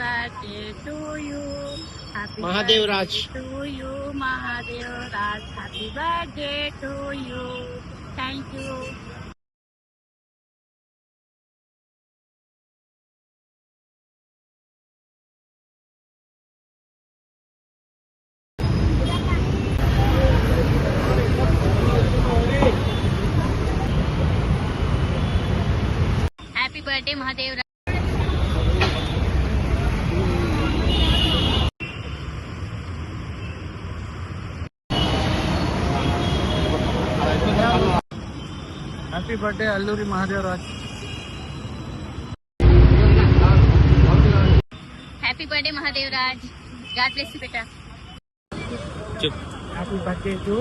birthday to you. Happy Mahadev Raj. birthday to you, Mahadev Raj. Happy birthday to you. Thank you. Happy birthday, Mahadev Raj. Happy birthday, Alluri Mahadev Raj. Happy birthday, Mahadev Raj. God bless you, beta. Happy birthday to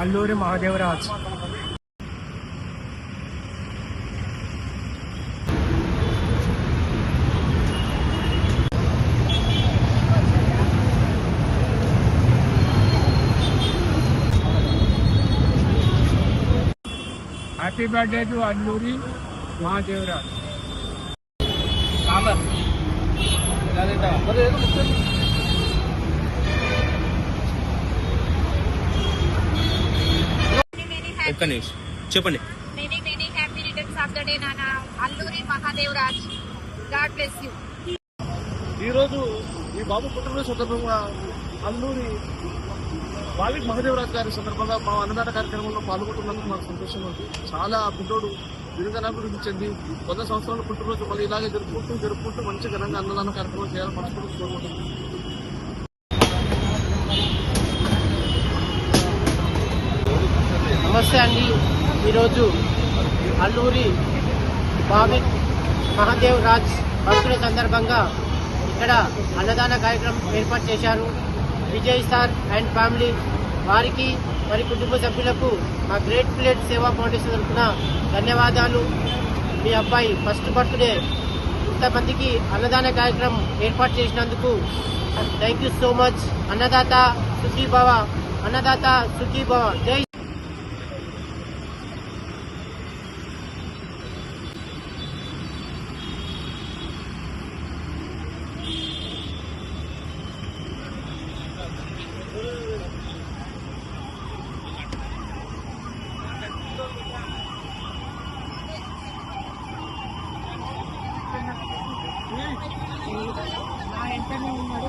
Alluri Mahadev Raj. Happy birthday to Alluri Mahadev Raj. ఒక్క నిమిషం చెప్పండి. Many happy returns of the day, Nana. Alluri Mahadev Raj. God bless you. ఈరోజు ఈ బాబు పుట్టినరోజు సందర్భంగా అల్లూరి వాల్మీకి మహాదేవరాజు గారి సందర్భంగా మా అన్నదాన కార్యక్రమంలో పాల్గొంటున్నందుకు మాకు సంతోషంగా ఉంది. చాలా బుడ్డోడు విరుగనాభివృద్ధి చెంది 100 సంవత్సరాల పుట్టినరోజు మళ్ళీ ఇలాగే జరుపుకుంటూ మంచి ఘనంగా అన్నదాన కార్యక్రమం చేయాలని మనస్ఫూర్తి కోరుకుంటున్నాం. నమస్తే అండి. ఈరోజు అల్లూరి వాల్మీకి మహాదేవ్ రాజ్ బర్త్డే సందర్భంగా ఇక్కడ అన్నదాన కార్యక్రమం ఏర్పాటు చేశారు. విజయ్ సార్ అండ్ ఫ్యామిలీ వారికి మరి కుటుంబ సభ్యులకు మా గ్రేట్ ప్లేట్ సేవా ఫౌండేషన్ తరఫున ధన్యవాదాలు. మీ అబ్బాయి ఫస్ట్ బర్త్డే ఇంతమందికి అన్నదాన కార్యక్రమం ఏర్పాటు చేసినందుకు thank you so much. Annadata Sukhibhava, Annadata Sukhibhava. జై నా వెంటనే ఉన్నాడు.